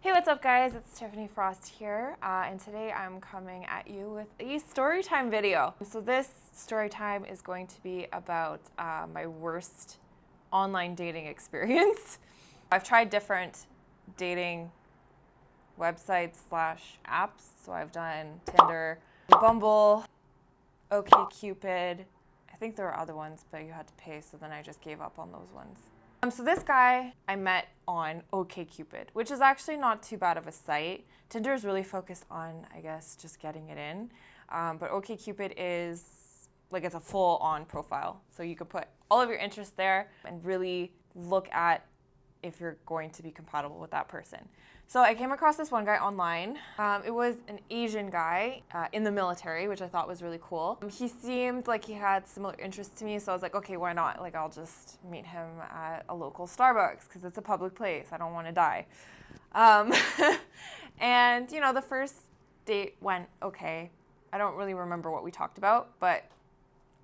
Hey, what's up guys? It's Tiffany Frost here, and today I'm coming at you with a Storytime video. So this Storytime is going to be about my worst online dating experience. I've tried different dating websites slash apps. So I've done Tinder, Bumble, OkCupid. I think there were other ones, but you had to pay, so then I just gave up on those ones. So this guy I met on OkCupid, which is actually not too bad of a site. Tinder is really focused on, I guess, just getting it in. But OkCupid is like, it's a full-on profile. So you could put all of your interests there and really look at if you're going to be compatible with that person. So I came across this one guy online. It was an Asian guy in the military, which I thought was really cool. He seemed like he had similar interests to me, so I was like, okay, why not? Like, I'll just meet him at a local Starbucks because it's a public place. I don't want to die. And, you know, the first date went okay. I don't really remember what we talked about, but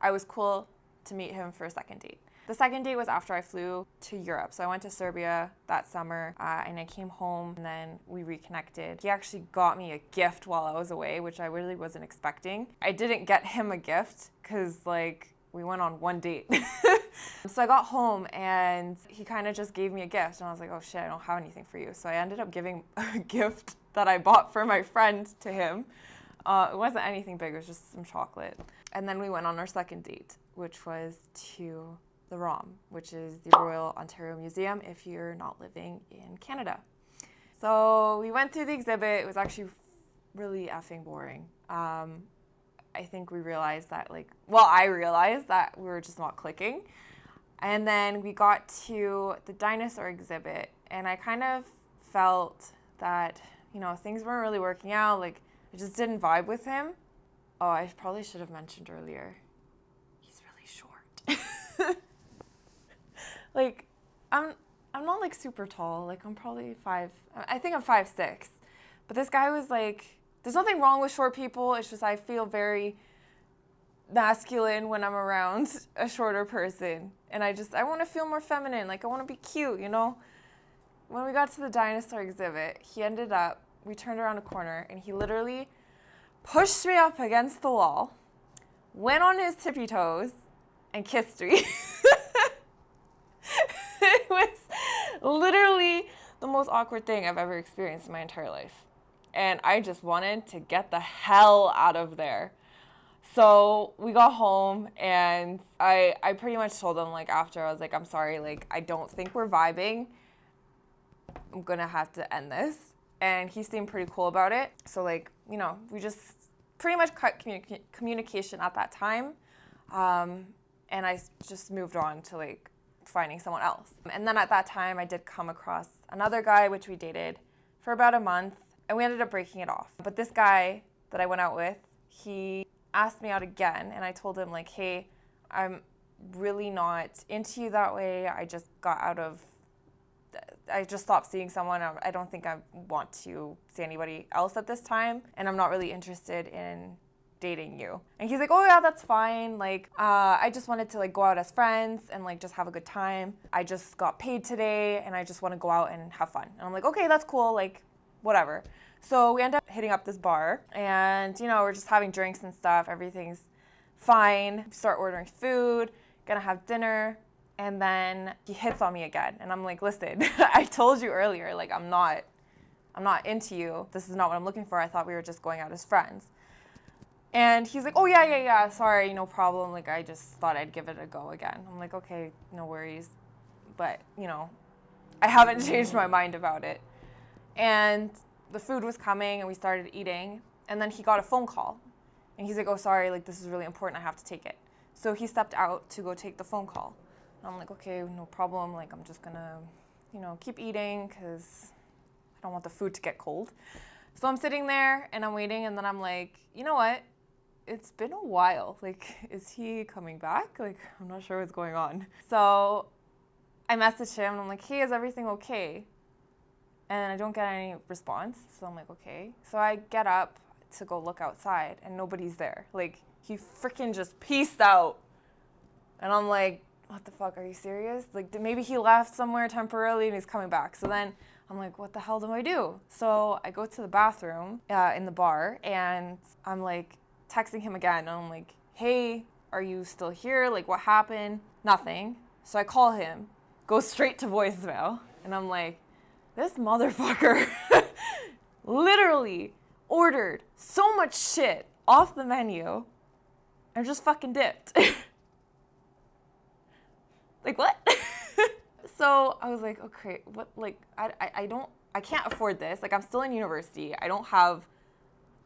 I was cool to meet him for a second date. The second date was after I flew to Europe. So I went to Serbia that summer and I came home and then we reconnected. He actually got me a gift while I was away, which I really wasn't expecting. I didn't get him a gift because like we went on one date. So I got home and he kind of just gave me a gift and I was like, oh shit, I don't have anything for you. So I ended up giving a gift that I bought for my friend to him. It wasn't anything big, it was just some chocolate. And then we went on our second date, which was to the ROM, which is the Royal Ontario Museum if you're not living in Canada. So we went through the exhibit. It was actually really effing boring. I think we realized that I realized that we were just not clicking. And then we got to the dinosaur exhibit and I kind of felt that, you know, things weren't really working out. Like, I just didn't vibe with him. Oh, I probably should have mentioned earlier. He's really short. Like, I'm not like super tall. Like, I'm probably I think I'm 5'6". But this guy was like, there's nothing wrong with short people. It's just I feel very masculine when I'm around a shorter person. And I want to feel more feminine. Like, I want to be cute, you know? When we got to the dinosaur exhibit, we turned around a corner and he literally pushed me up against the wall, went on his tippy toes, and kissed me. It was literally the most awkward thing I've ever experienced in my entire life. And I just wanted to get the hell out of there. So we got home and I pretty much told him, like, after, I was like, I'm sorry, like, I don't think we're vibing. I'm gonna have to end this. And he seemed pretty cool about it. So, like, you know, we just pretty much cut communication at that time. And I just moved on to, like, finding someone else. And then at that time, I did come across another guy, which we dated for about a month, and we ended up breaking it off. But this guy that I went out with, he asked me out again, and I told him, like, hey, I'm really not into you that way. I just stopped seeing someone. I don't think I want to see anybody else at this time, and I'm not really interested in dating you. And he's like, oh yeah, that's fine. Like, I just wanted to, like, go out as friends and, like, just have a good time. I just got paid today and I just want to go out and have fun. And I'm like, okay, that's cool, like, whatever. So we end up hitting up this bar and, you know, we're just having drinks and stuff. Everything's fine. We start ordering food, gonna have dinner, and then he hits on me again. And I'm like, listen, I told you earlier, like, I'm not into you. This is not what I'm looking for. I thought we were just going out as friends. And he's like, oh, yeah, sorry, no problem. Like, I just thought I'd give it a go again. I'm like, okay, no worries. But, you know, I haven't changed my mind about it. And the food was coming and we started eating. And then he got a phone call. And he's like, oh, sorry, like, this is really important. I have to take it. So he stepped out to go take the phone call. And I'm like, okay, no problem. Like, I'm just going to, you know, keep eating because I don't want the food to get cold. So I'm sitting there and I'm waiting. And then I'm like, you know what? It's been a while. Like, is he coming back? Like, I'm not sure what's going on. So I messaged him and I'm like, hey, is everything okay? And I don't get any response. So I'm like, okay. So I get up to go look outside and nobody's there. Like, he freaking just peaced out. And I'm like, what the fuck, are you serious? Like, maybe he left somewhere temporarily and he's coming back. So then I'm like, what the hell do I do? So I go to the bathroom in the bar, and I'm like texting him again. And I'm like, hey, are you still here? Like, what happened? Nothing. So I call him, go straight to voicemail. And I'm like, this motherfucker literally ordered so much shit off the menu and just fucking dipped. Like, what? So I was like, okay, what, like, I can't afford this. Like, I'm still in university. I don't have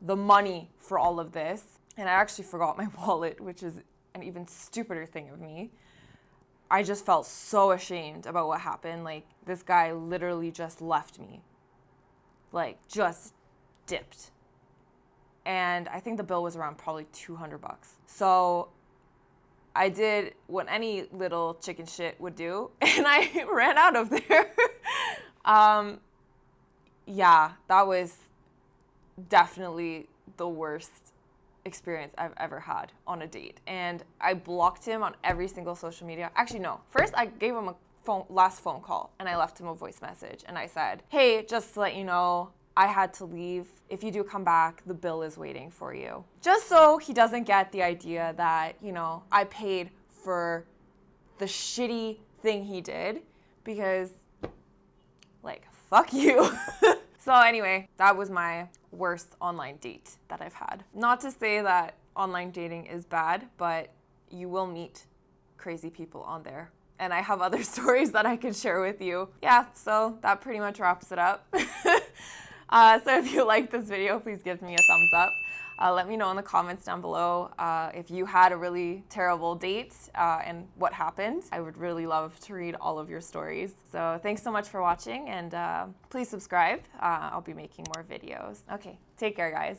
the money for all of this. And I actually forgot my wallet, which is an even stupider thing of me. I just felt so ashamed about what happened. Like, this guy literally just left me. Like, just dipped. And I think the bill was around probably $200. So I did what any little chicken shit would do, and I ran out of there. Yeah, that was definitely the worst experience I've ever had on a date. And I blocked him on every single social media. Actually, no. First, I gave him a last phone call, and I left him a voice message. And I said, hey, just to let you know, I had to leave. If you do come back, the bill is waiting for you. Just so he doesn't get the idea that, you know, I paid for the shitty thing he did, because, like, fuck you. So anyway, that was my worst online date that I've had. Not to say that online dating is bad, but you will meet crazy people on there. And I have other stories that I could share with you. Yeah, so that pretty much wraps it up. So if you like this video, please give me a thumbs up. Let me know in the comments down below if you had a really terrible date and what happened. I would really love to read all of your stories. So thanks so much for watching, and please subscribe. I'll be making more videos. Okay, take care, guys.